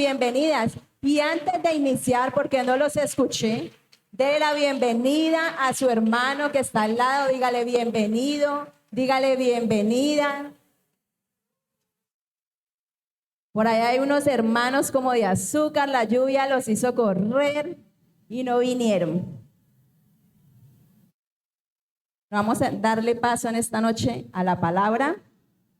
Bienvenidas. Y antes de iniciar, porque no los escuché, dé la bienvenida a su hermano que está al lado. Dígale bienvenido, dígale bienvenida. Por allá hay unos hermanos como de azúcar, la lluvia los hizo correr y no vinieron. Vamos a darle paso en esta noche a la palabra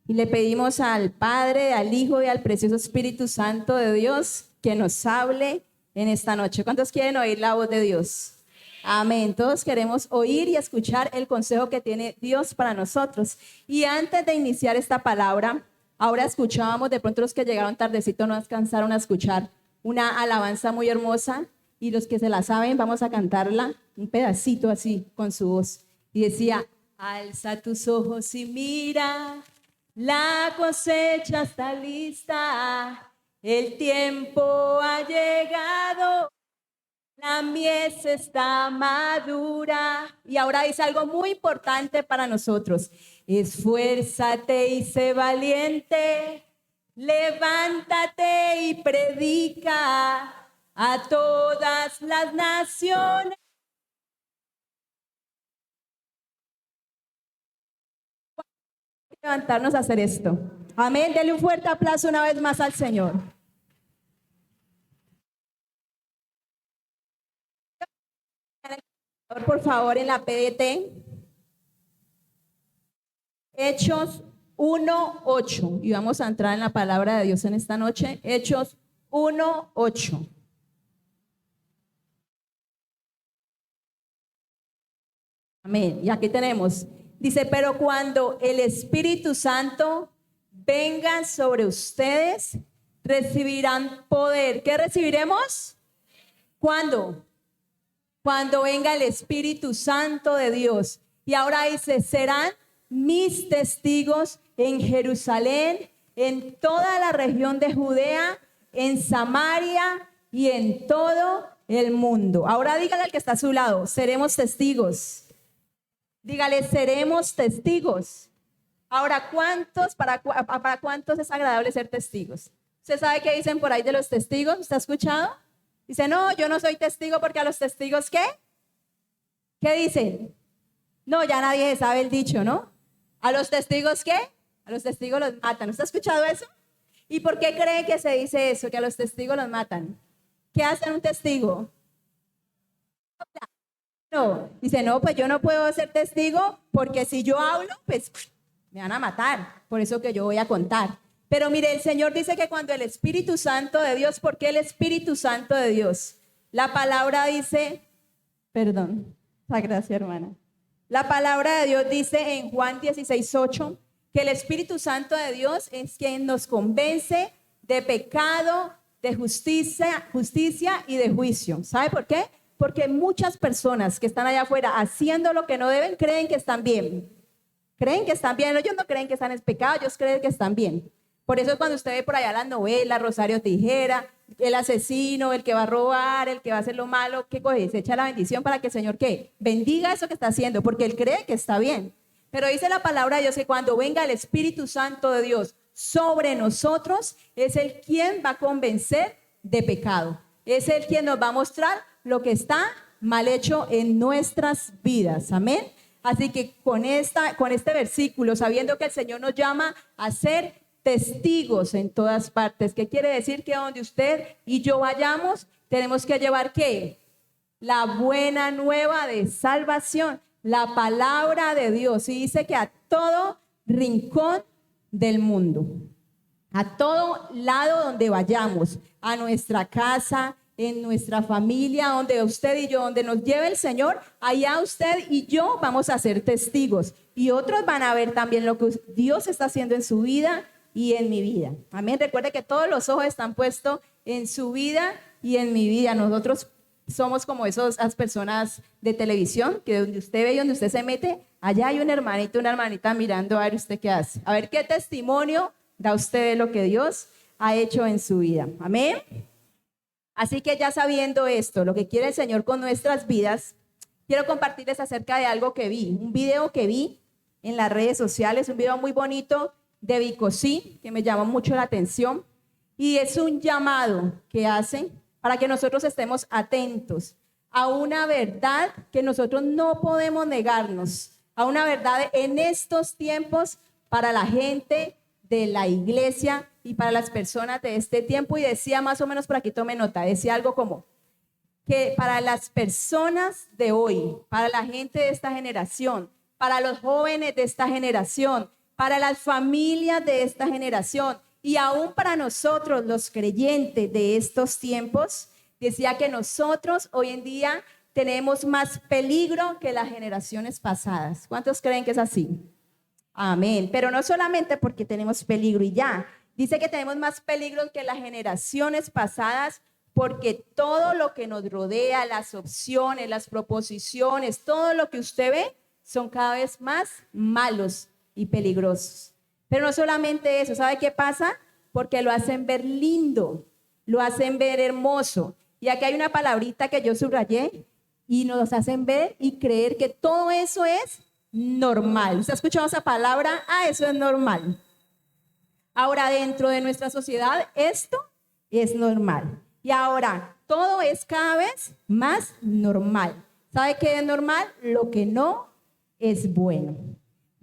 y le pedimos al Padre, al Hijo y al precioso Espíritu Santo de Dios que nos hable en esta noche. ¿Cuántos quieren oír la voz de Dios? Amén. Todos queremos oír y escuchar el consejo que tiene Dios para nosotros. Y antes de iniciar esta palabra, ahora escuchábamos, de pronto los que llegaron tardecito no alcanzaron a escuchar una alabanza muy hermosa, y los que se la saben vamos a cantarla un pedacito así con su voz. Y decía: alza tus ojos y mira, la cosecha está lista, el tiempo ha llegado, la mies está madura. Y ahora dice algo muy importante para nosotros: esfuérzate y sé valiente, levántate y predica a todas las naciones. Levantarnos a hacer esto. Amén. Denle un fuerte aplauso una vez más al Señor. Por favor, en la PDT, Hechos 1:8, y vamos a entrar en la palabra de Dios en esta noche. Hechos 1:8. Amén. Y aquí tenemos, dice: pero cuando el Espíritu Santo venga sobre ustedes, recibirán poder. ¿Qué recibiremos? ¿Cuándo? Cuando venga el Espíritu Santo de Dios. Y ahora dice: serán mis testigos en Jerusalén, en toda la región de Judea, en Samaria y en todo el mundo. Ahora dígale al que está a su lado: seremos testigos. Dígale: seremos testigos. Ahora, ¿para cuántos es agradable ser testigos? ¿Usted sabe qué dicen por ahí de los testigos? ¿Usted ha escuchado? Dice: no, yo no soy testigo porque a los testigos, ¿qué? ¿Qué dicen? No, ya nadie sabe el dicho, ¿no? ¿A los testigos qué? A los testigos los matan. ¿Usted ha escuchado eso? ¿Y por qué cree que se dice eso, que a los testigos los matan? ¿Qué hace un testigo? No, dice: no, pues yo no puedo ser testigo porque si yo hablo, pues me van a matar. Por eso que yo voy a contar. Pero mire, el Señor dice que cuando el Espíritu Santo de Dios, ¿por qué el Espíritu Santo de Dios? La palabra dice, perdón, gracias hermana. La palabra de Dios dice en Juan 16:8 que el Espíritu Santo de Dios es quien nos convence de pecado, de justicia y de juicio. ¿Sabe por qué? Porque muchas personas que están allá afuera haciendo lo que no deben creen que están bien. Creen que están bien. Ellos no creen que están en pecado, ellos creen que están bien. Por eso cuando usted ve por allá las novelas, Rosario Tijera, el asesino, el que va a robar, el que va a hacer lo malo, ¿qué coge? Se echa la bendición para que el Señor, ¿qué? Bendiga eso que está haciendo, porque él cree que está bien. Pero dice la palabra de Dios que cuando venga el Espíritu Santo de Dios sobre nosotros, es Él quien va a convencer de pecado. Es Él quien nos va a mostrar lo que está mal hecho en nuestras vidas. Amén. Así que con este versículo, sabiendo que el Señor nos llama a ser testigos en todas partes, ¿qué quiere decir? Que donde usted y yo vayamos, tenemos que llevar ¿qué? La buena nueva de salvación, la palabra de Dios. Y dice que a todo rincón del mundo, a todo lado donde vayamos, a nuestra casa, en nuestra familia, donde usted y yo, donde nos lleve el Señor, allá usted y yo vamos a ser testigos. Y otros van a ver también lo que Dios está haciendo en su vida y en mi vida. Amén. Recuerde que todos los ojos están puestos en su vida y en mi vida. Nosotros somos como esas personas de televisión, que donde usted ve y donde usted se mete, allá hay un hermanito, una hermanita mirando a ver usted qué hace. A ver qué testimonio da usted de lo que Dios ha hecho en su vida. Amén. Así que ya sabiendo esto, lo que quiere el Señor con nuestras vidas, quiero compartirles acerca de algo que vi, un video que vi en las redes sociales, un video muy bonito de Vicosí, que me llamó mucho la atención. Y es un llamado que hace para que nosotros estemos atentos a una verdad que nosotros no podemos negarnos, a una verdad en estos tiempos para la gente de la iglesia y para las personas de este tiempo. Y decía más o menos, por aquí tome nota, decía algo como que para las personas de hoy, para la gente de esta generación, para los jóvenes de esta generación, para las familias de esta generación y aún para nosotros los creyentes de estos tiempos, decía que nosotros hoy en día tenemos más peligro que las generaciones pasadas. ¿Cuántos creen que es así? Amén. Pero no solamente porque tenemos peligro y ya. Dice que tenemos más peligro que las generaciones pasadas porque todo lo que nos rodea, las opciones, las proposiciones, todo lo que usted ve, son cada vez más malos y peligrosos. Pero no solamente eso, ¿sabe qué pasa? Porque lo hacen ver lindo, lo hacen ver hermoso. Y aquí hay una palabrita que yo subrayé y nos hacen ver y creer que todo eso es normal. ¿Usted ha escuchado esa palabra? Ah, eso es normal. Ahora, dentro de nuestra sociedad, esto es normal. Y ahora, todo es cada vez más normal. ¿Sabe qué es normal? Lo que no es bueno.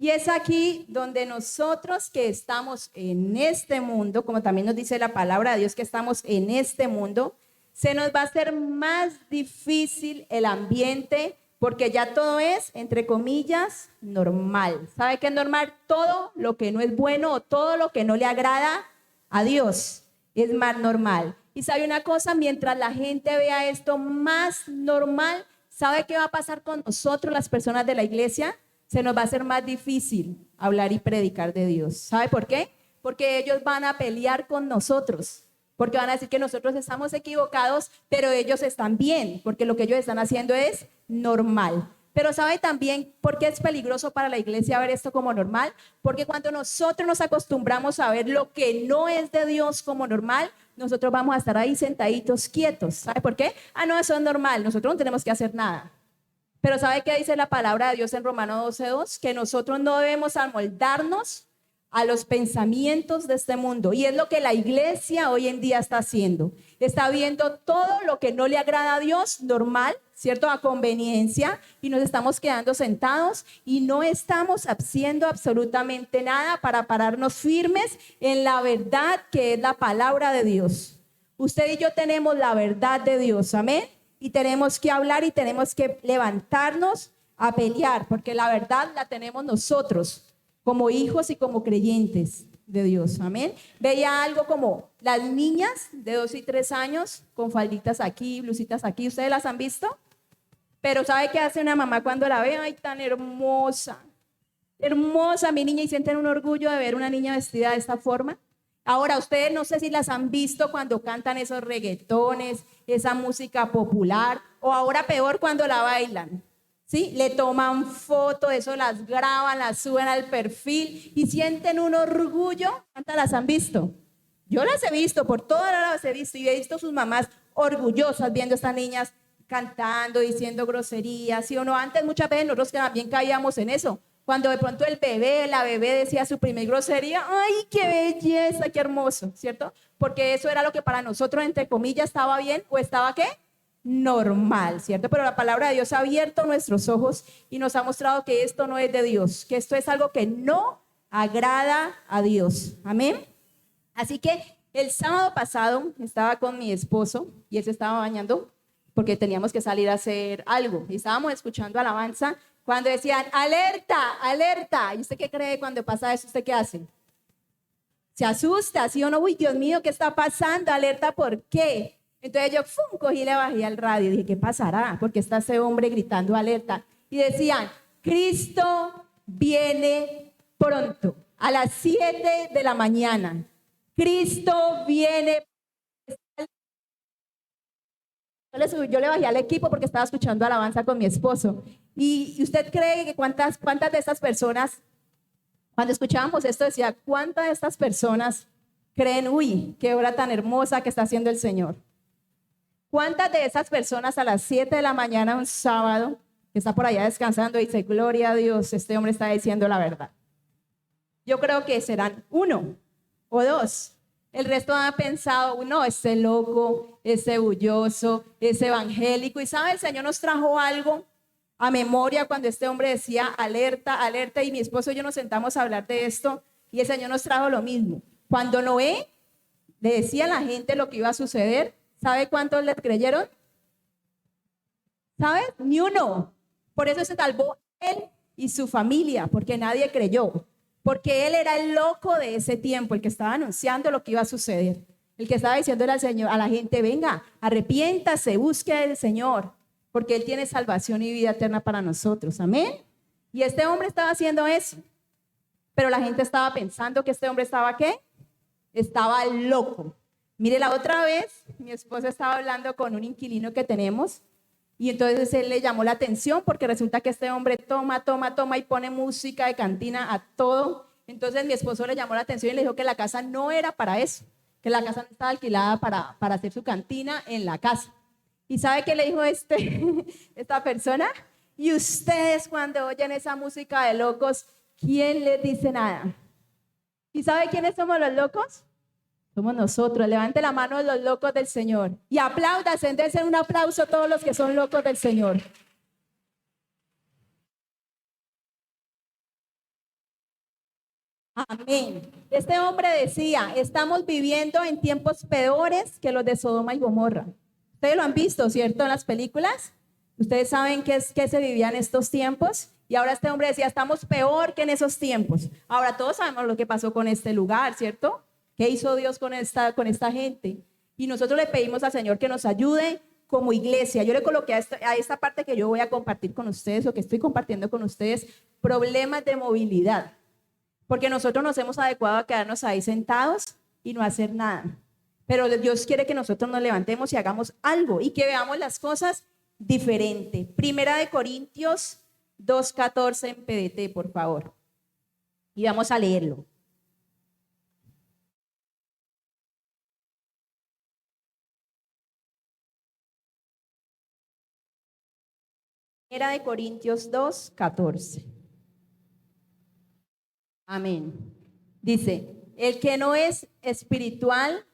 Y es aquí donde nosotros que estamos en este mundo, como también nos dice la palabra de Dios que estamos en este mundo, se nos va a hacer más difícil el ambiente porque ya todo es, entre comillas, normal. ¿Sabe qué es normal? Todo lo que no es bueno o todo lo que no le agrada a Dios es más normal. Y sabe una cosa, mientras la gente vea esto más normal, ¿sabe qué va a pasar con nosotros, las personas de la iglesia? Se nos va a hacer más difícil hablar y predicar de Dios. ¿Sabe por qué? Porque ellos van a pelear con nosotros. Porque van a decir que nosotros estamos equivocados, pero ellos están bien, porque lo que ellos están haciendo es normal. Pero ¿sabe también por qué es peligroso para la iglesia ver esto como normal? Porque cuando nosotros nos acostumbramos a ver lo que no es de Dios como normal, nosotros vamos a estar ahí sentaditos quietos. ¿Sabe por qué? Ah, no, eso es normal, nosotros no tenemos que hacer nada. Pero ¿sabe qué dice la palabra de Dios en Romanos 12:2? Que nosotros no debemos amoldarnos a los pensamientos de este mundo. Y es lo que la iglesia hoy en día está haciendo. Está viendo todo lo que no le agrada a Dios, normal, ¿cierto? A conveniencia, y nos estamos quedando sentados y no estamos haciendo absolutamente nada para pararnos firmes en la verdad que es la palabra de Dios. Usted y yo tenemos la verdad de Dios, amén. Y tenemos que hablar y tenemos que levantarnos a pelear, porque la verdad la tenemos nosotros como hijos y como creyentes de Dios, amén. Veía algo como las niñas de 2 y 3 años con falditas aquí, blusitas aquí, ¿ustedes las han visto? Pero ¿sabe qué hace una mamá cuando la ve? Ay, tan hermosa, hermosa mi niña, y sienten un orgullo de ver una niña vestida de esta forma. Ahora, ustedes no sé si las han visto cuando cantan esos reggaetones, esa música popular, o ahora peor cuando la bailan. ¿Sí? Le toman foto, eso las graban, las suben al perfil y sienten un orgullo. ¿Cuántas las han visto? Yo las he visto, por todas las he visto y he visto sus mamás orgullosas viendo a estas niñas cantando, diciendo groserías, ¿sí o no? Antes muchas veces nosotros también caíamos en eso. Cuando de pronto el bebé, la bebé decía su primer grosería, ¡ay, qué belleza, qué hermoso! ¿Cierto? Porque eso era lo que para nosotros, entre comillas, estaba bien o estaba, ¿qué? Normal, ¿cierto? Pero la palabra de Dios ha abierto nuestros ojos y nos ha mostrado que esto no es de Dios, que esto es algo que no agrada a Dios. Amén. Así que el sábado pasado estaba con mi esposo y él se estaba bañando porque teníamos que salir a hacer algo y estábamos escuchando alabanza cuando decían alerta, alerta. ¿Y usted qué cree cuando pasa eso? ¿Usted qué hace? Se asusta, ¿sí o no? Uy, Dios mío, ¿qué está pasando? Alerta, ¿por qué? Entonces yo cogí y le bajé al radio y dije, ¿qué pasará? Porque está ese hombre gritando alerta. Y decían, Cristo viene pronto, a las 7 de la mañana. Cristo viene. Yo le bajé al equipo porque estaba escuchando alabanza con mi esposo. ¿Y usted cree que cuántas de estas personas, cuando escuchábamos esto, decía, cuántas de estas personas creen, uy, qué obra tan hermosa que está haciendo el Señor? ¿Cuántas de esas personas a las 7 de la mañana un sábado, que está por allá descansando, dice, gloria a Dios, este hombre está diciendo la verdad? Yo creo que serán 1 o 2. El resto ha pensado, no, ese loco, ese bulloso, ese evangélico. Y sabe, el Señor nos trajo algo a memoria cuando este hombre decía alerta, alerta, y mi esposo y yo nos sentamos a hablar de esto, y el Señor nos trajo lo mismo. Cuando Noé le decía a la gente lo que iba a suceder, ¿sabe cuántos le creyeron? ¿Sabes? Ni uno. Por eso se salvó él y su familia, porque nadie creyó. Porque él era el loco de ese tiempo, el que estaba anunciando lo que iba a suceder. El que estaba diciéndole al Señor, a la gente, venga, arrepiéntase, busque al Señor, porque Él tiene salvación y vida eterna para nosotros. Amén. Y este hombre estaba haciendo eso. Pero la gente estaba pensando que este hombre estaba, ¿qué? Estaba loco. Mire, la otra vez, mi esposo estaba hablando con un inquilino que tenemos, y entonces él le llamó la atención porque resulta que este hombre toma y pone música de cantina a todo. Entonces mi esposo le llamó la atención y le dijo que la casa no era para eso, que la casa no estaba alquilada para hacer su cantina en la casa. ¿Y sabe qué le dijo esta persona? Y ustedes cuando oyen esa música de locos, ¿quién les dice nada? ¿Y sabe quiénes somos los locos? Somos nosotros. Levante la mano de los locos del Señor. Y apláudanse, dense un aplauso a todos los que son locos del Señor. Amén. Este hombre decía, estamos viviendo en tiempos peores que los de Sodoma y Gomorra. Ustedes lo han visto, ¿cierto? En las películas. Ustedes saben qué se vivía en estos tiempos. Y ahora este hombre decía, estamos peor que en esos tiempos. Ahora todos sabemos lo que pasó con este lugar, ¿cierto? ¿Qué hizo Dios con esta gente? Y nosotros le pedimos al Señor que nos ayude como iglesia. Yo le coloqué a esta parte que yo voy a compartir con ustedes, o que estoy compartiendo con ustedes, problemas de movilidad. Porque nosotros nos hemos adecuado a quedarnos ahí sentados y no hacer nada. Pero Dios quiere que nosotros nos levantemos y hagamos algo y que veamos las cosas diferente. Primera de Corintios 2:14 en PDT, por favor. Y vamos a leerlo. Primera de Corintios 2:14. Amén. Dice, el que no es espiritual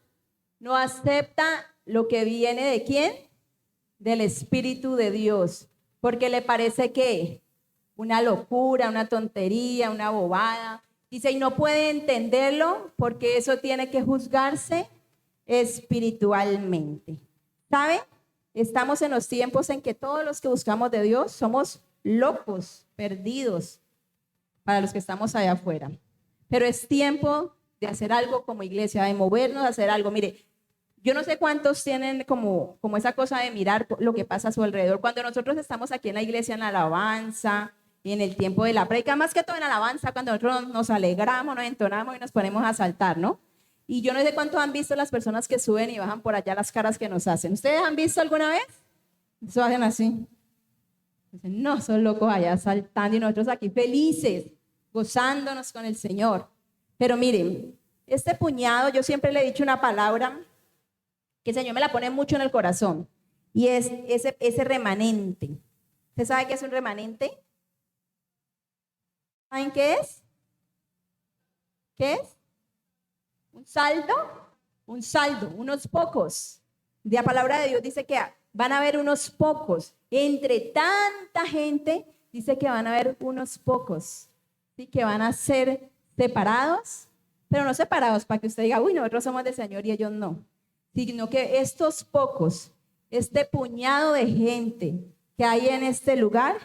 no acepta lo que viene ¿de quién? Del Espíritu de Dios, porque le parece que una locura, una tontería, una bobada. Dice, y no puede entenderlo porque eso tiene que juzgarse espiritualmente. ¿Sabe? Estamos en los tiempos en que todos los que buscamos de Dios somos locos, perdidos, para los que estamos allá afuera. Pero es tiempo de hacer algo como iglesia, de movernos a hacer algo. Mire, yo no sé cuántos tienen como esa cosa de mirar lo que pasa a su alrededor. Cuando nosotros estamos aquí en la iglesia en la alabanza, y en el tiempo de la prédica, más que todo en la alabanza, cuando nosotros nos alegramos, nos entonamos y nos ponemos a saltar, ¿no? Y yo no sé cuántos han visto las personas que suben y bajan por allá las caras que nos hacen. ¿Ustedes han visto alguna vez? Eso hacen así. Dicen, no, son locos allá saltando y nosotros aquí felices, gozándonos con el Señor. Pero miren, este puñado, yo siempre le he dicho una palabra que el Señor me la pone mucho en el corazón, y es ese remanente. ¿Usted sabe qué es un remanente? ¿Saben qué es? ¿Qué es? ¿Un saldo? Un saldo, unos pocos. La palabra de Dios dice que van a haber unos pocos. Entre tanta gente, dice que van a haber unos pocos, ¿sí? Que van a ser separados, pero no separados para que usted diga, uy, nosotros somos del Señor y ellos no. Sino que estos pocos, este puñado de gente que hay en este lugar,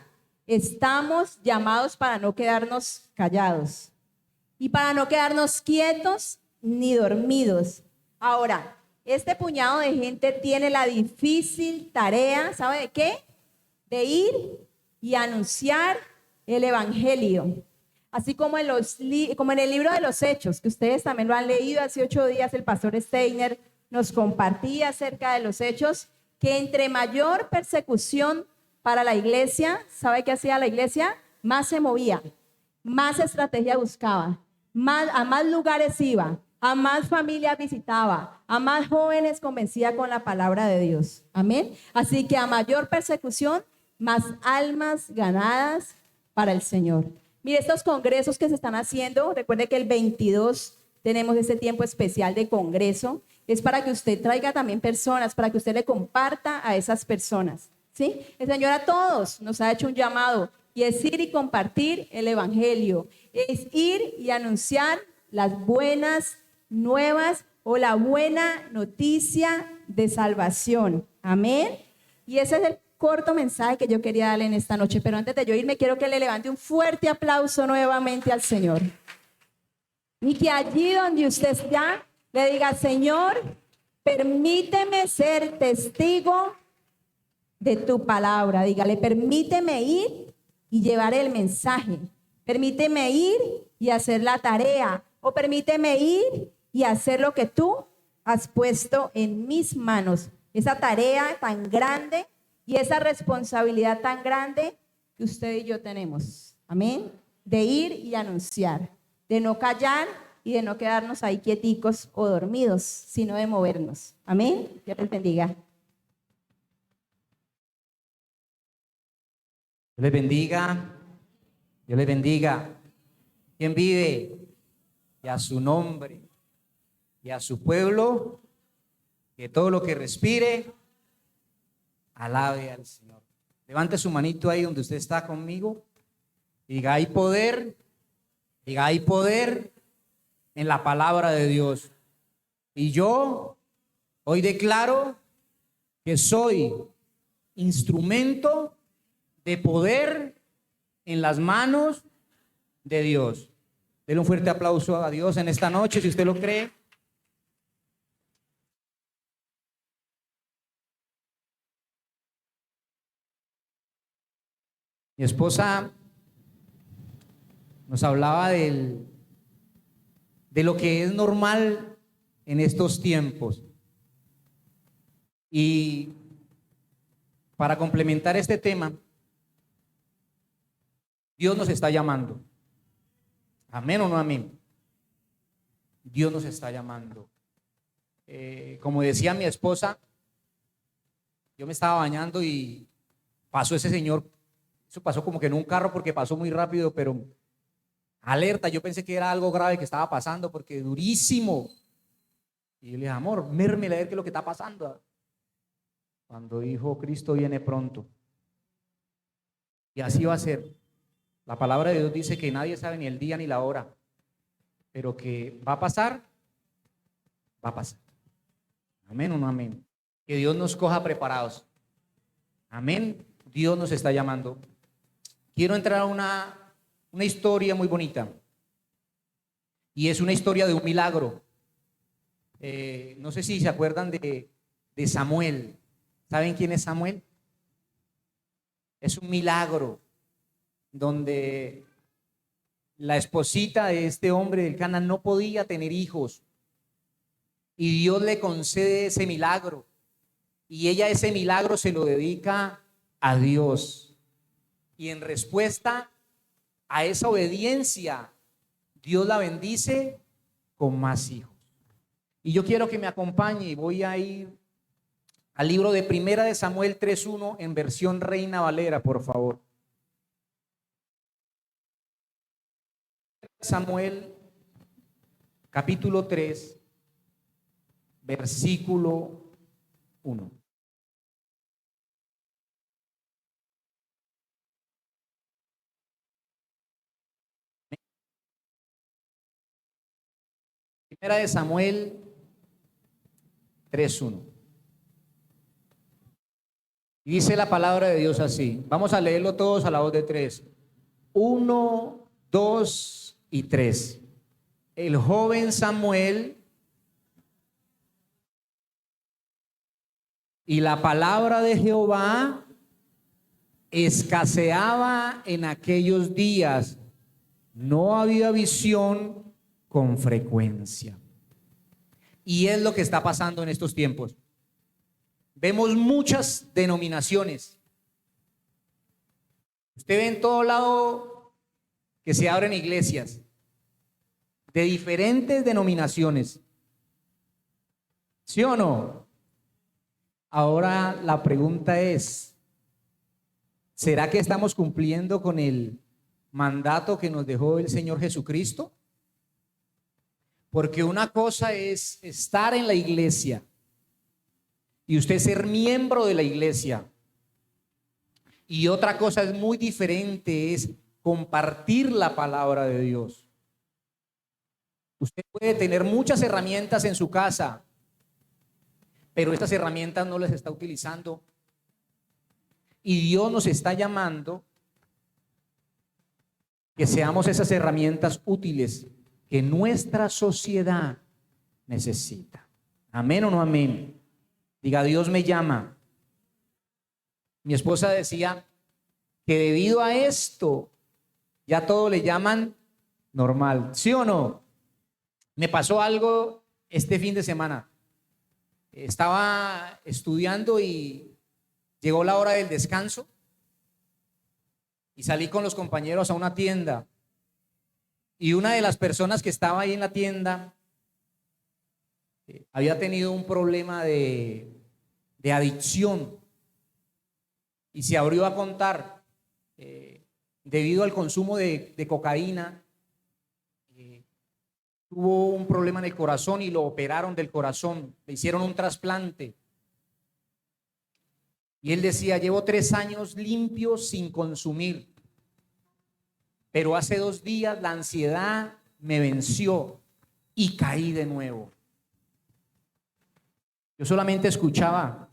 estamos llamados para no quedarnos callados y para no quedarnos quietos ni dormidos. Ahora, este puñado de gente tiene la difícil tarea, ¿sabe de qué? De ir y anunciar el evangelio. Así como en el libro de los Hechos, que ustedes también lo han leído. Hace 8 días el pastor Steiner nos compartía acerca de los Hechos, que entre mayor persecución para la iglesia, ¿sabe qué hacía la iglesia? Más se movía, más estrategia buscaba, a más lugares iba, a más familias visitaba, a más jóvenes convencía con la palabra de Dios. Amén. Así que a mayor persecución, más almas ganadas para el Señor. Mire, estos congresos que se están haciendo, recuerde que el 22 tenemos este tiempo especial de congreso, es para que usted traiga también personas, para que usted le comparta a esas personas, ¿sí? El Señor a todos nos ha hecho un llamado y es ir y compartir el evangelio, es ir y anunciar las buenas nuevas o la buena noticia de salvación. Amén. Y ese es el corto mensaje que yo quería darle en esta noche. Pero antes de yo irme, quiero que le levante un fuerte aplauso nuevamente al Señor. Y que allí donde usted está, le diga: Señor, permíteme ser testigo de tu palabra. Dígale: permíteme ir y llevar el mensaje. Permíteme ir y hacer la tarea. O permíteme ir y hacer lo que tú has puesto en mis manos. Esa tarea tan grande y esa responsabilidad tan grande que usted y yo tenemos. Amén. De ir y anunciar, de no callar y de no quedarnos ahí quieticos o dormidos, sino de movernos. Amén. Dios les bendiga. Dios les bendiga. Dios les bendiga. ¿Quién vive? Y a su nombre y a su pueblo, que todo lo que respire alabe al Señor. Levante su manito ahí donde usted está conmigo. Diga: hay poder. Diga: hay poder en la palabra de Dios. Y yo hoy declaro que soy instrumento de poder en las manos de Dios. Denle un fuerte aplauso a Dios en esta noche, si usted lo cree. Mi esposa nos hablaba de lo que es normal en estos tiempos. Y para complementar este tema, Dios nos está llamando. ¿Amén o no amén? Dios nos está llamando. Como decía mi esposa, yo me estaba bañando y pasó ese señor. Eso pasó como que en un carro porque pasó muy rápido, pero alerta, yo pensé que era algo grave que estaba pasando porque durísimo. Y yo le dije: amor, mérmele a ver qué es lo que está pasando. Cuando dijo: Cristo viene pronto. Y así va a ser. La palabra de Dios dice que nadie sabe ni el día ni la hora, pero que va a pasar, va a pasar. Amén o no amén. Que Dios nos coja preparados. Amén. Dios nos está llamando. Quiero entrar a una historia muy bonita. Y es una historia de un milagro. No sé si se acuerdan de Samuel. ¿Saben quién es Samuel? Es un milagro donde la esposita de este hombre del Cana no podía tener hijos. Y Dios le concede ese milagro. Y ella ese milagro se lo dedica a Dios. Y en respuesta a esa obediencia, Dios la bendice con más hijos. Y yo quiero que me acompañe y voy a ir al libro de Primera de Samuel 3:1 en versión Reina Valera, por favor. Samuel capítulo 3, versículo 1. Primera de Samuel 3:1. Y dice la palabra de Dios así. Vamos a leerlo todos a la voz de tres. 1, 2 y 3. El joven Samuel y la palabra de Jehová escaseaba en aquellos días. No había visión con frecuencia. Y es lo que está pasando en estos tiempos. Vemos muchas denominaciones. Usted ve en todo lado que se abren iglesias de diferentes denominaciones. ¿Sí o no? Ahora la pregunta es, ¿será que estamos cumpliendo con el mandato que nos dejó el Señor Jesucristo? Porque una cosa es estar en la iglesia y usted ser miembro de la iglesia. Y otra cosa es muy diferente, es compartir la palabra de Dios. Usted puede tener muchas herramientas en su casa, pero estas herramientas no las está utilizando. Y Dios nos está llamando que seamos esas herramientas útiles que nuestra sociedad necesita. ¿Amén o no amén? Diga, Dios me llama. Mi esposa decía que debido a esto ya todo le llaman normal. ¿Sí o no? Me pasó algo este fin de semana. Estaba estudiando y llegó la hora del descanso y salí con los compañeros a una tienda. Y una de las personas que estaba ahí en la tienda había tenido un problema de adicción y se abrió a contar debido al consumo de cocaína. Tuvo un problema en el corazón y lo operaron del corazón, le hicieron un trasplante. Y él decía, llevo 3 años limpios sin consumir. Pero hace 2 días la ansiedad me venció y caí de nuevo. Yo solamente escuchaba.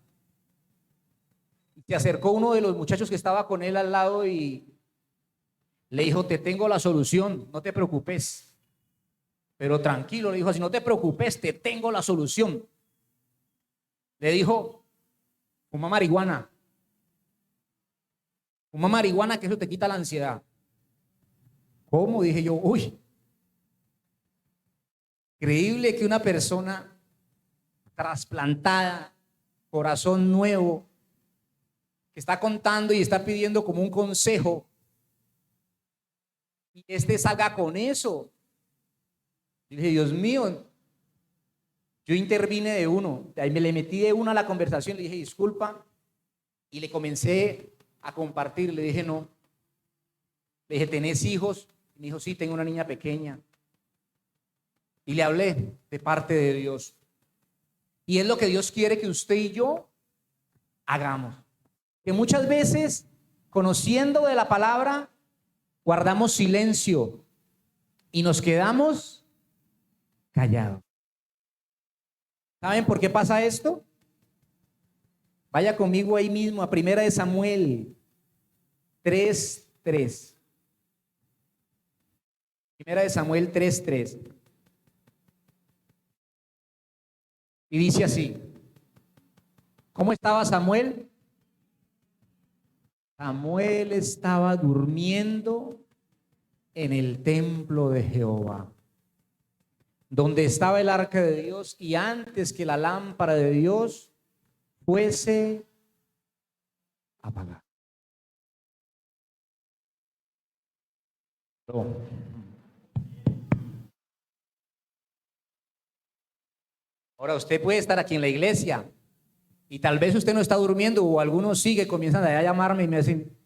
Se acercó uno de los muchachos que estaba con él al lado y le dijo, te tengo la solución, no te preocupes. Pero tranquilo, le dijo así, no te preocupes, te tengo la solución. Le dijo, fuma marihuana. Fuma marihuana que eso te quita la ansiedad. ¿Cómo? Dije yo, uy. Increíble que una persona trasplantada, corazón nuevo, que está contando y está pidiendo como un consejo, y salga con eso. Y dije, Dios mío, yo intervine de uno, ahí me le metí de uno a la conversación, le dije, disculpa, y le comencé a compartir, le dije, no. Le dije, ¿tenés hijos? Y me dijo, sí, tengo una niña pequeña. Y le hablé de parte de Dios. Y es lo que Dios quiere que usted y yo hagamos. Que muchas veces, conociendo de la palabra, guardamos silencio y nos quedamos callados. ¿Saben por qué pasa esto? Vaya conmigo ahí mismo a 1 Samuel 3:3. 1 Samuel 3:3. Y dice así. ¿Cómo estaba Samuel? Samuel estaba durmiendo en el templo de Jehová, donde estaba el arca de Dios, y antes que la lámpara de Dios fuese apagada. Ahora usted puede estar aquí en la iglesia y tal vez usted no está durmiendo, o algunos sigue, comienzan a llamarme y me dicen,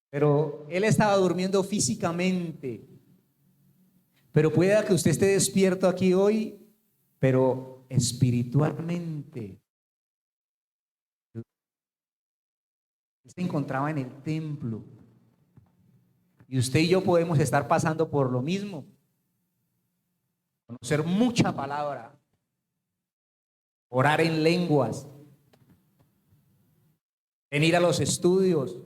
pero él estaba durmiendo físicamente. Pero puede que usted esté despierto aquí hoy, pero espiritualmente se encontraba en el templo. Y usted y yo podemos estar pasando por lo mismo. Conocer mucha palabra, orar en lenguas, venir a los estudios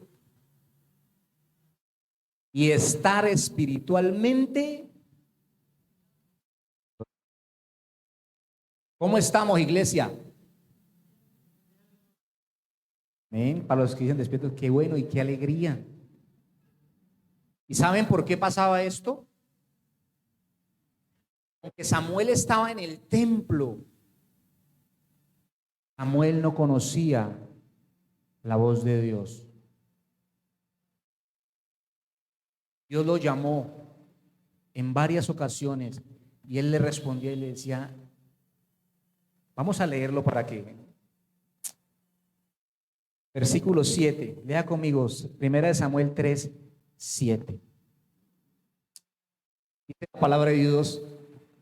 y estar espiritualmente. ¿Cómo estamos, iglesia? ¿Ven? Para los que dicen despiertos, qué bueno y qué alegría. ¿Y saben por qué pasaba esto? Porque Samuel estaba en el templo, Samuel no conocía la voz de Dios. Dios lo llamó en varias ocasiones y él le respondía y le decía, vamos a leerlo para que. Versículo 7, lea conmigo, 1 Samuel 3:7. Dice la palabra de Dios.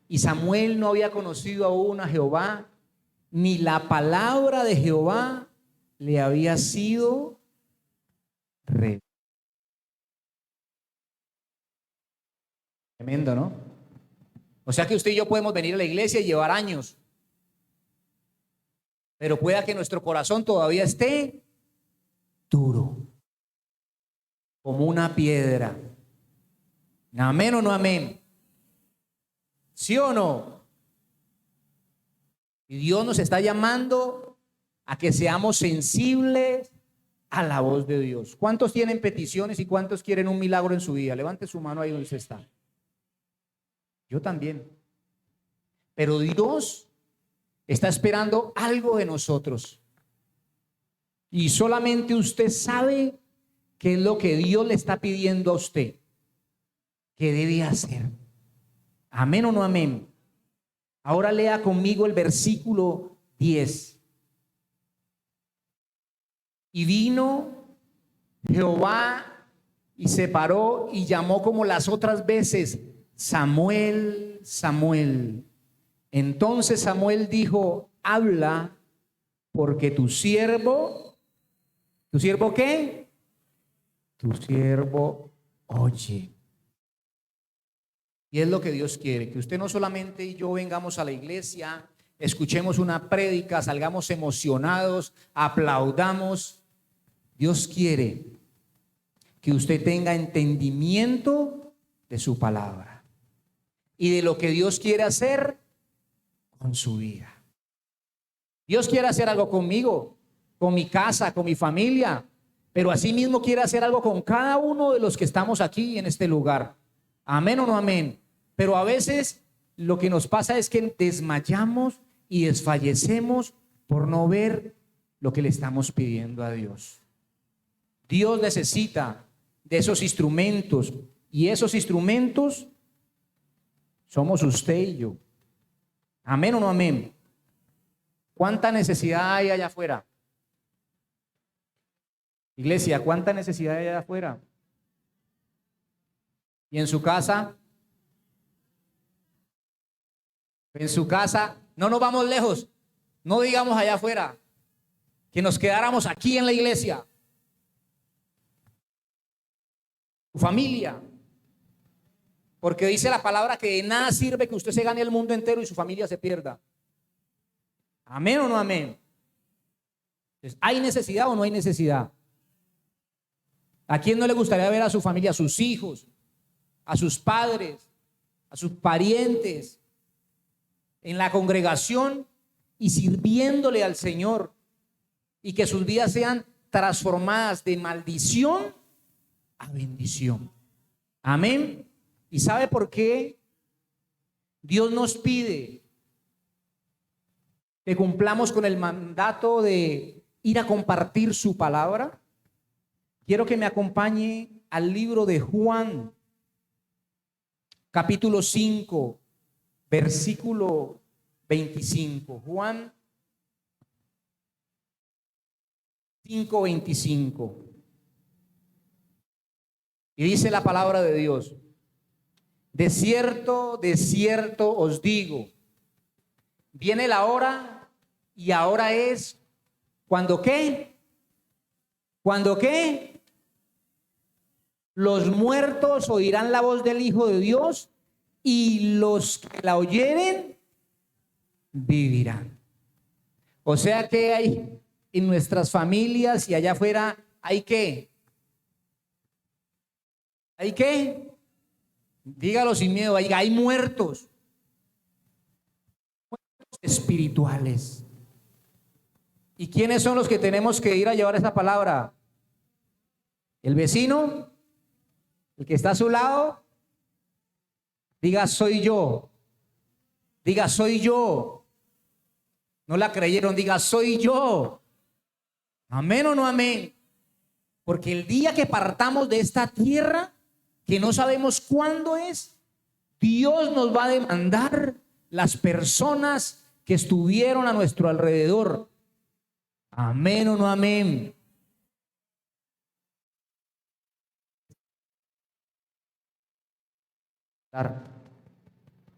Y Samuel no había conocido aún a Jehová, ni la palabra de Jehová le había sido revelada. Tremendo, ¿no? O sea que usted y yo podemos venir a la iglesia y llevar años, pero pueda que nuestro corazón todavía esté duro, como una piedra. ¿Amén o no amén? ¿Sí o no? Y Dios nos está llamando a que seamos sensibles a la voz de Dios. ¿Cuántos tienen peticiones y cuántos quieren un milagro en su vida? Levante su mano ahí donde usted está. Yo también. Pero Dios está esperando algo de nosotros. Y solamente usted sabe qué es lo que Dios le está pidiendo a usted que debe hacer. ¿Amén o no amén? Ahora lea conmigo el versículo 10. Y vino Jehová y se paró y llamó como las otras veces: Samuel, Samuel. Entonces Samuel dijo: habla, porque tu siervo ¿qué? Tu siervo oye. Y es lo que Dios quiere, que usted no solamente y yo vengamos a la iglesia, escuchemos una prédica, salgamos emocionados, aplaudamos. Dios quiere que usted tenga entendimiento de su palabra y de lo que Dios quiere hacer con su vida. Dios quiere hacer algo conmigo, con mi casa, con mi familia, pero asimismo quiere hacer algo con cada uno de los que estamos aquí en este lugar. Amén o no amén. Pero a veces lo que nos pasa es que desmayamos y desfallecemos por no ver lo que le estamos pidiendo a Dios. Dios necesita de esos instrumentos, y esos instrumentos somos usted y yo. Amén o no amén. ¿Cuánta necesidad hay allá afuera? Iglesia, ¿cuánta necesidad hay allá afuera? ¿Y en su casa? En su casa, no nos vamos lejos, no digamos allá afuera, que nos quedáramos aquí en la iglesia. Tu familia, porque dice la palabra que de nada sirve que usted se gane el mundo entero y su familia se pierda. ¿Amén o no amén? Entonces, ¿hay necesidad o no hay necesidad? ¿A quién no le gustaría ver a su familia, a sus hijos, a sus padres, a sus parientes en la congregación y sirviéndole al Señor, y que sus vidas sean transformadas de maldición a bendición? Amén. ¿Y sabe por qué Dios nos pide que cumplamos con el mandato de ir a compartir su palabra? Quiero que me acompañe al libro de Juan, capítulo 5, versículo 25. Juan 5, 25. Y dice la palabra de Dios: de cierto os digo, viene la hora, y ahora es, ¿cuando qué? ¿Cuando qué? Los muertos oirán la voz del Hijo de Dios, y los que la oyeren vivirán. O sea que hay en nuestras familias y allá afuera, ¿hay qué? ¿Hay qué? Dígalo sin miedo, hay muertos espirituales. ¿Y quiénes son los que tenemos que ir a llevar esa palabra? ¿El vecino? ¿El que está a su lado? Diga: soy yo. Diga: soy yo. No la creyeron, diga: soy yo. Amén o no amén. Porque el día que partamos de esta tierra, que no sabemos cuándo es, Dios nos va a demandar las personas que estuvieron a nuestro alrededor. Amén o no amén.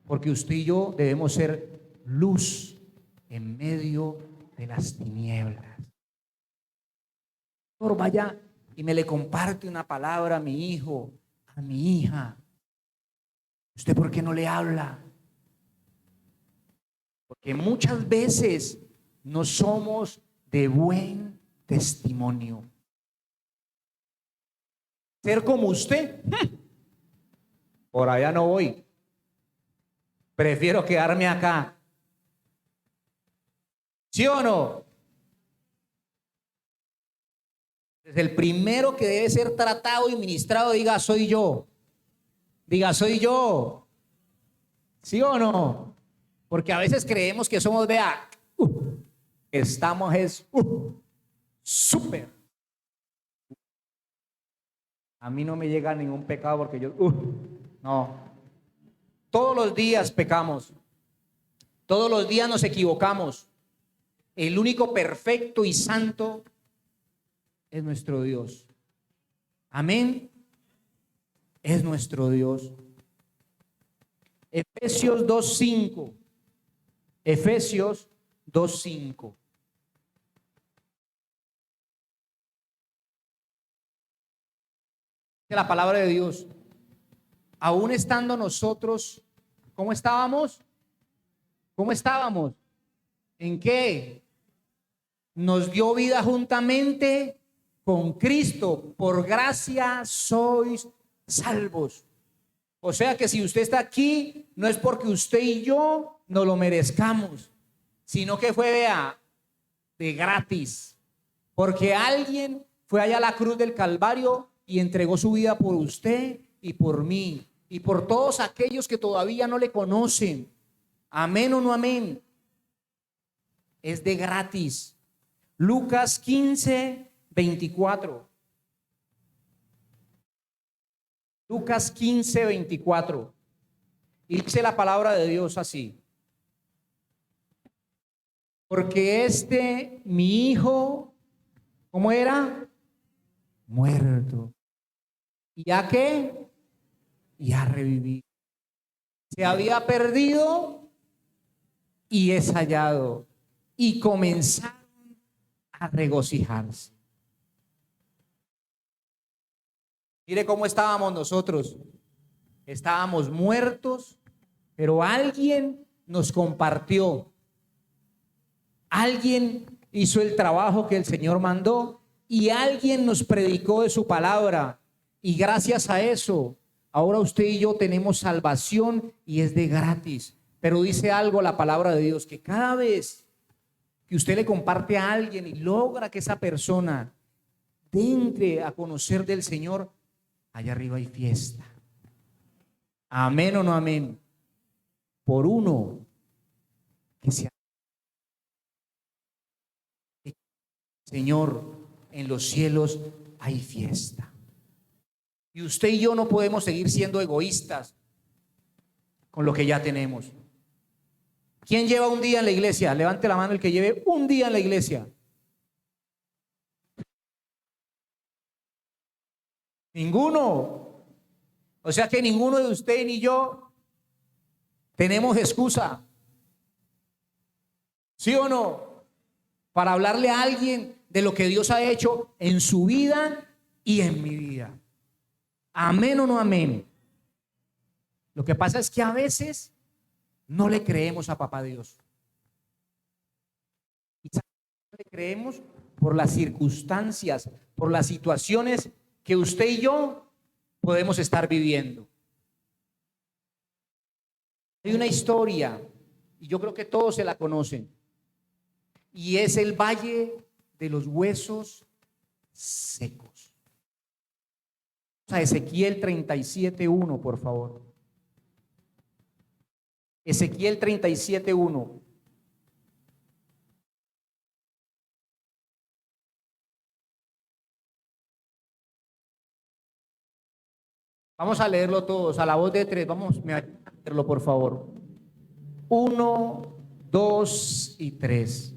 porque usted y yo debemos ser luz en medio de las tinieblas. Por vaya y me le comparte una palabra a mi hijo, a mi hija. ¿Usted por qué no le habla? Porque muchas veces no somos de buen testimonio. Ser como usted, por allá no voy. Prefiero quedarme acá. ¿Sí o no? Desde el primero que debe ser tratado y ministrado, diga, soy yo. Diga, soy yo. ¿Sí o no? Porque a veces creemos que somos, vea, estamos súper. A mí no me llega ningún pecado porque yo, no. Todos los días pecamos. Todos los días nos equivocamos. El único perfecto y santo es nuestro Dios. Amén. Es nuestro Dios. Efesios 2:5. Efesios 2:5. La palabra de Dios. Aún estando nosotros, ¿cómo estábamos? ¿Cómo estábamos? ¿En qué? Nos dio vida juntamente con Cristo. Por gracia sois salvos. O sea que si usted está aquí, no es porque usted y yo no lo merezcamos, sino que fue, vea, de gratis. Porque alguien fue allá a la cruz del Calvario y entregó su vida por usted y por mí y por todos aquellos que todavía no le conocen. Amén o no amén. Es de gratis. Lucas 15:24. Lucas 15:24. Y dice la palabra de Dios así: porque mi hijo, ¿cómo era? Muerto. ¿Y a qué? Y a revivir. Se había perdido y es hallado. Y comenzaron a regocijarse. Mire cómo estábamos nosotros. Estábamos muertos, pero alguien nos compartió. Alguien hizo el trabajo que el Señor mandó y alguien nos predicó de su palabra. Y gracias a eso, ahora usted y yo tenemos salvación y es de gratis. Pero dice algo la palabra de Dios, que cada vez que usted le comparte a alguien y logra que esa persona entre a conocer del Señor, allá arriba hay fiesta. Amén o no amén. Por uno que sea Señor, en los cielos hay fiesta. Y usted y yo no podemos seguir siendo egoístas con lo que ya tenemos. ¿Quién lleva un día en la iglesia? Levante la mano el que lleve un día en la iglesia. Ninguno. O sea que ninguno de usted ni yo tenemos excusa. ¿Sí o no? Para hablarle a alguien de lo que Dios ha hecho en su vida y en mi vida. Amén o no amén. Lo que pasa es que a veces no le creemos a papá Dios. Y no le creemos por las circunstancias, por las situaciones que usted y yo podemos estar viviendo. Hay una historia, y yo creo que todos se la conocen, y es el valle de los huesos secos. A Ezequiel 37:1, por favor. Ezequiel 37:1. Vamos a leerlo todos a la voz de tres. Vamos a leerlo, por favor. 1, 2 y 3.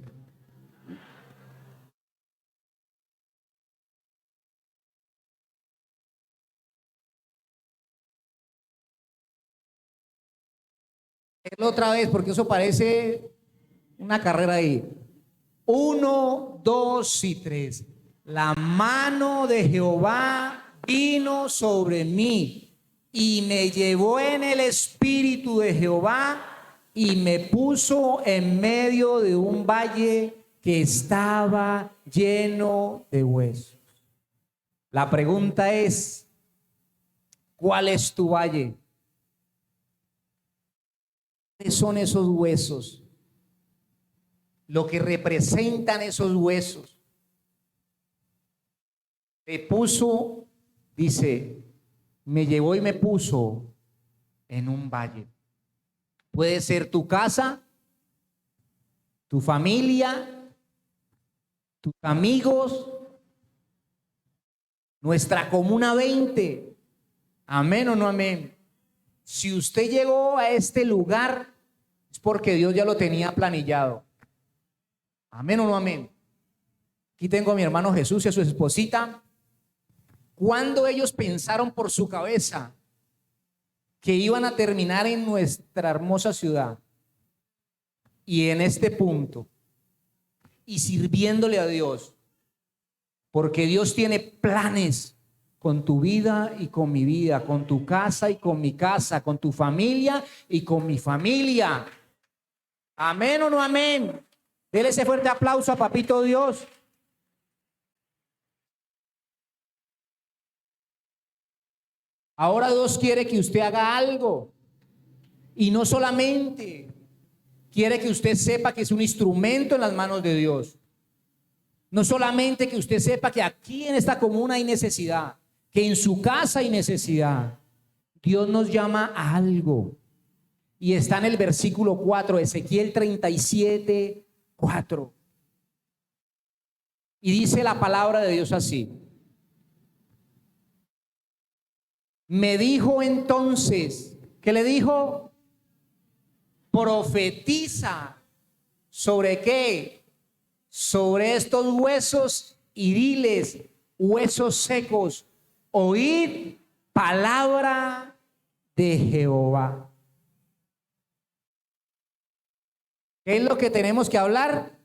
Hacerlo otra vez porque eso parece una carrera ahí. 1, 2 y 3. La mano de Jehová vino sobre mí y me llevó en el espíritu de Jehová y me puso en medio de un valle que estaba lleno de huesos. La pregunta es, ¿cuál es tu valle? ¿Cuáles son esos huesos? Lo que representan esos huesos. Me puso, dice, me llevó y me puso en un valle. Puede ser tu casa, tu familia, tus amigos, nuestra comuna 20. Amén o no amén. Si usted llegó a este lugar es porque Dios ya lo tenía planillado. Amén o no amén. Aquí tengo a mi hermano Jesús y a su esposita. Cuando ellos pensaron por su cabeza que iban a terminar en nuestra hermosa ciudad y en este punto y sirviéndole a Dios, porque Dios tiene planes con tu vida y con mi vida, con tu casa y con mi casa, con tu familia y con mi familia. Amén o no amén. Dele ese fuerte aplauso a Papito Dios. Ahora Dios quiere que usted haga algo. Y no solamente quiere que usted sepa que es un instrumento en las manos de Dios. No solamente que usted sepa que aquí en esta comuna hay necesidad, que en su casa hay necesidad. Dios nos llama a algo. Y está en el versículo 4, Ezequiel 37, 4. Y dice la palabra de Dios así. Me dijo entonces, ¿qué le dijo? Profetiza. ¿Sobre qué? Sobre estos huesos y diles, huesos secos, oíd palabra de Jehová. ¿Qué es lo que tenemos que hablar?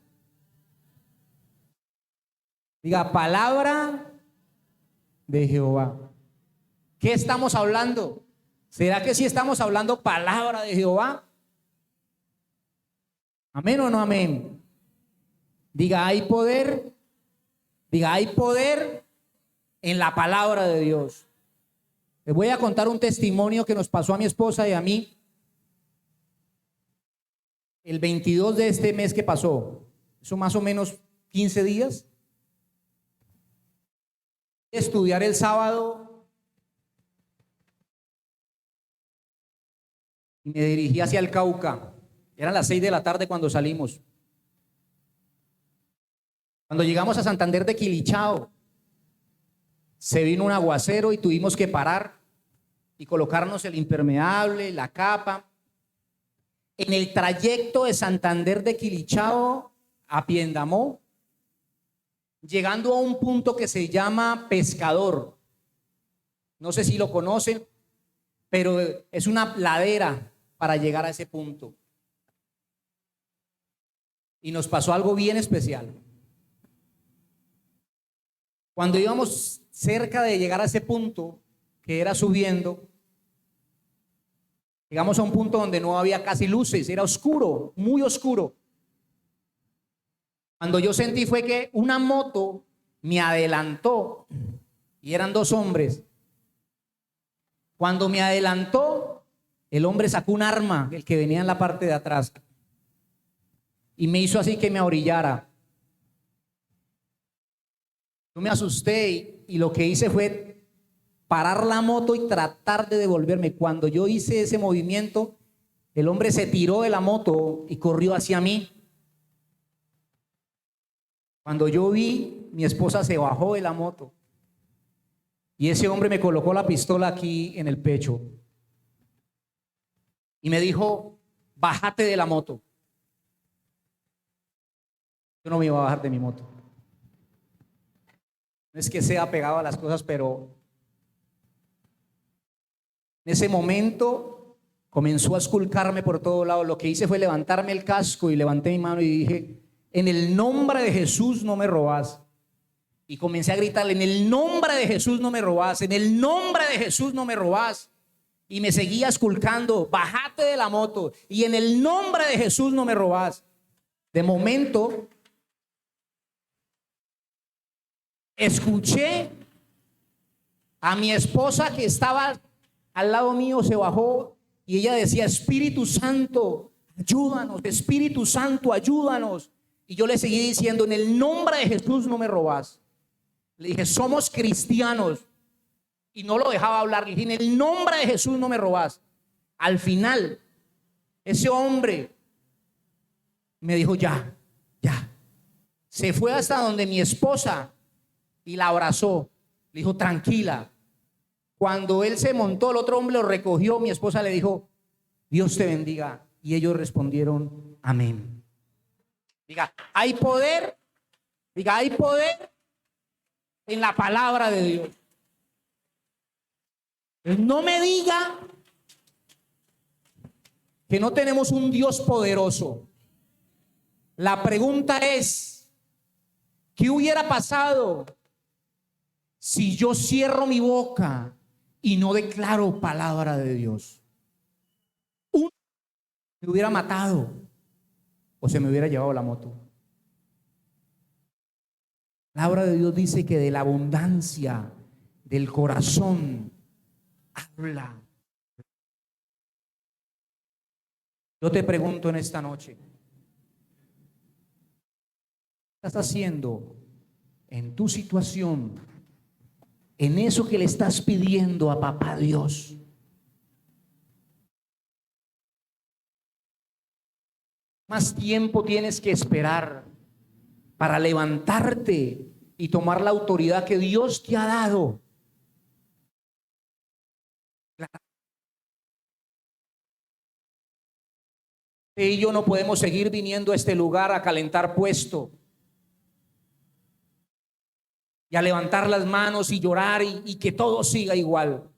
Diga, palabra de Jehová. ¿Qué estamos hablando? ¿Será que sí estamos hablando palabra de Jehová? ¿Amén o no amén? Diga, hay poder. Diga, hay poder en la palabra de Dios. Les voy a contar un testimonio que nos pasó a mi esposa y a mí el 22 de este mes que pasó. Eso más o menos 15 días. Estudiar el sábado y me dirigí hacia el Cauca. Eran las 6 de la tarde cuando salimos. Cuando llegamos a Santander de Quilichao, se vino un aguacero y tuvimos que parar y colocarnos el impermeable, la capa. En el trayecto de Santander de Quilichao a Piendamó, llegando a un punto que se llama Pescador. No sé si lo conocen, pero es una ladera para llegar a ese punto. Y nos pasó algo bien especial. Cuando íbamos cerca de llegar a ese punto, que era subiendo, llegamos a un punto donde no había casi luces, era oscuro, muy oscuro. Cuando yo sentí fue que una moto me adelantó y eran 2 hombres. Cuando me adelantó, el hombre sacó un arma, el que venía en la parte de atrás, y me hizo así que me ahorillara. Yo me asusté y lo que hice fue parar la moto y tratar de devolverme. Cuando yo hice ese movimiento, el hombre se tiró de la moto y corrió hacia mí. Cuando yo vi, mi esposa se bajó de la moto y ese hombre me colocó la pistola aquí en el pecho y me dijo, bájate de la moto. Yo no me iba a bajar de mi moto. No es que sea pegado a las cosas, pero en ese momento comenzó a esculcarme por todos lados. Lo que hice fue levantarme el casco y levanté mi mano y dije: en el nombre de Jesús no me robás. Y comencé a gritarle: en el nombre de Jesús no me robás, en el nombre de Jesús no me robás. Y me seguía esculcando: bájate de la moto y en el nombre de Jesús no me robás. De momento escuché a mi esposa que estaba al lado mío, se bajó y ella decía: Espíritu Santo, ayúdanos, Espíritu Santo, ayúdanos. Y yo le seguí diciendo: en el nombre de Jesús no me robás. Le dije: somos cristianos. Y no lo dejaba hablar. Le dije: en el nombre de Jesús no me robás. Al final, ese hombre me dijo: ya. Se fue hasta donde mi esposa y la abrazó. Le dijo: tranquila. Cuando él se montó, el otro hombre lo recogió. Mi esposa le dijo: Dios te bendiga. Y ellos respondieron: amén. Diga, hay poder. Diga, hay poder en la palabra de Dios. No me diga que no tenemos un Dios poderoso. La pregunta es: ¿qué hubiera pasado si yo cierro mi boca y no declaro palabra de Dios? Uno me hubiera matado o se me hubiera llevado la moto. La palabra de Dios dice que de la abundancia del corazón habla. Yo te pregunto en esta noche: ¿qué estás haciendo en tu situación, en eso que le estás pidiendo a papá Dios? Más tiempo tienes que esperar para levantarte y tomar la autoridad que Dios te ha dado. Usted y yo no podemos seguir viniendo a este lugar a calentar puesto y a levantar las manos y llorar y que todo siga igual.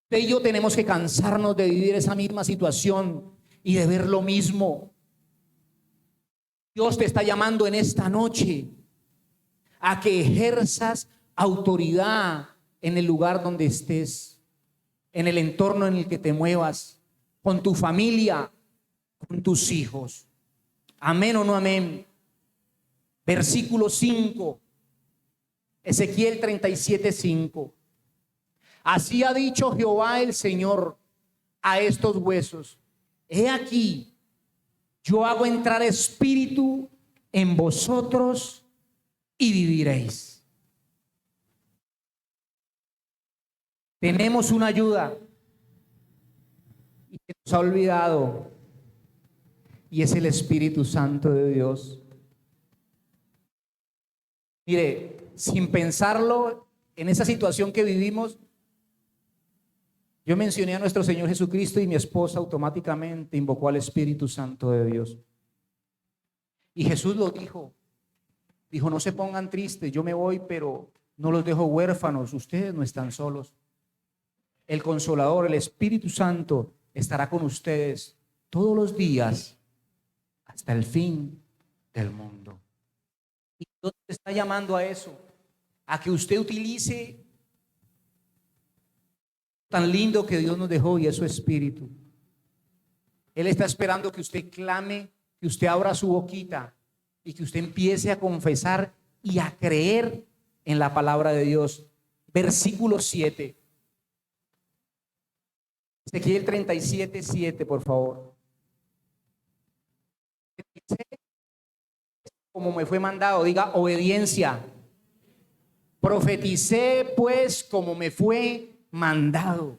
Usted y yo tenemos que cansarnos de vivir esa misma situación y de ver lo mismo. Dios te está llamando en esta noche a que ejerzas autoridad en el lugar donde estés, en el entorno en el que te muevas, con tu familia, con tus hijos. Amén o no amén. Versículo 5, Ezequiel 37:5. Así ha dicho Jehová el Señor a estos huesos: he aquí, yo hago entrar espíritu en vosotros y viviréis. Tenemos una ayuda y que nos ha olvidado, y es el Espíritu Santo de Dios. Mire, sin pensarlo, en esa situación que vivimos, yo mencioné a nuestro Señor Jesucristo y mi esposa automáticamente invocó al Espíritu Santo de Dios. Y Jesús lo dijo: no se pongan tristes, yo me voy, pero no los dejo huérfanos, ustedes no están solos. El Consolador, el Espíritu Santo, estará con ustedes todos los días hasta el fin del mundo. Y Dios te está llamando a eso, a que usted utilice tan lindo que Dios nos dejó, y es su Espíritu. Él está esperando que usted clame, que usted abra su boquita y que usted empiece a confesar y a creer en la palabra de Dios. Versículo 7. Ezequiel 37:7, por favor. Como me fue mandado, diga obediencia. Profeticé pues como me fue mandado.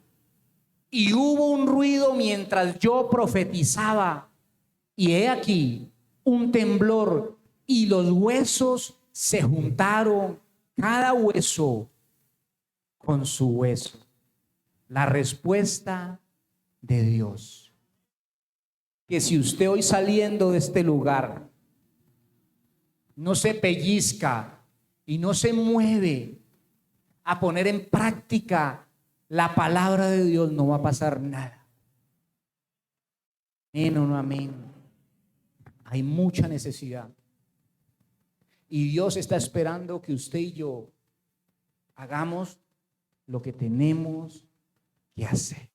Y hubo un ruido mientras yo profetizaba, y he aquí un temblor, y los huesos se juntaron, cada hueso con su hueso. La respuesta de Dios. Que si usted hoy saliendo de este lugar no se pellizca y no se mueve a poner en práctica la palabra de Dios, no va a pasar nada. Amén o no amén. Hay mucha necesidad. Y Dios está esperando que usted y yo hagamos lo que tenemos que hacer.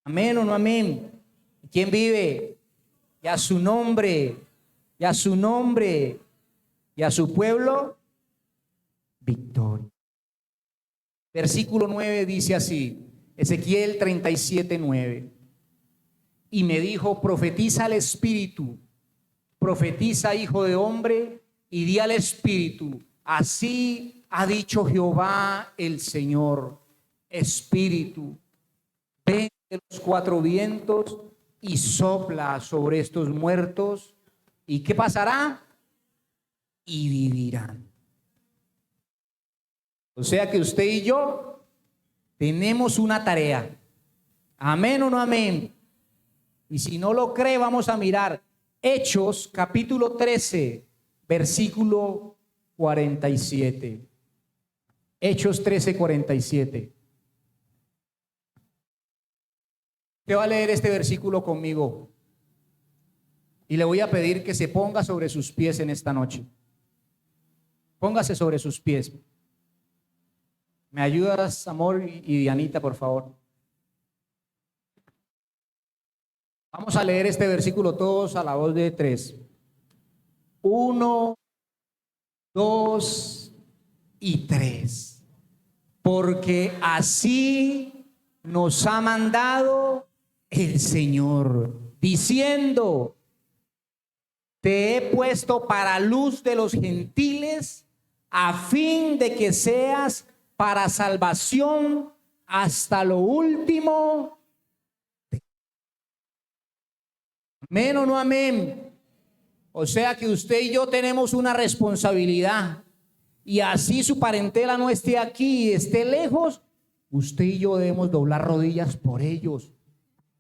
Amén o no amén. ¿Quién vive? Y a su nombre, y a su nombre, y a su pueblo, victoria. Versículo 9 dice así, Ezequiel 37:9. Y me dijo, profetiza al Espíritu, profetiza, hijo de hombre, y di al Espíritu, así ha dicho Jehová el Señor, Espíritu, ven de los cuatro vientos y sopla sobre estos muertos. ¿Y qué pasará? Y vivirán. O sea que usted y yo tenemos una tarea. Amén o no amén. Y si no lo cree, vamos a mirar Hechos capítulo 13, versículo 47. Hechos 13, 47. Usted va a leer este versículo conmigo. Y le voy a pedir que se ponga sobre sus pies en esta noche. Póngase sobre sus pies. ¿Me ayudas, amor, y Dianita, por favor? Vamos a leer este versículo todos a la voz de 3. 1, 2 y 3. Porque así nos ha mandado el Señor, diciendo: te he puesto para luz de los gentiles, a fin de que seas para salvación hasta lo último. Amén o no amén. O sea que usted y yo tenemos una responsabilidad, y así su parentela no esté aquí y esté lejos, usted y yo debemos doblar rodillas por ellos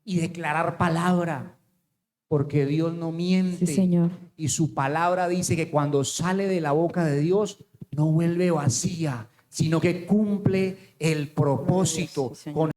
y declarar palabra, porque Dios no miente. Sí, Señor. Y su palabra dice que cuando sale de la boca de Dios no vuelve vacía, sino que cumple el propósito. Sí, con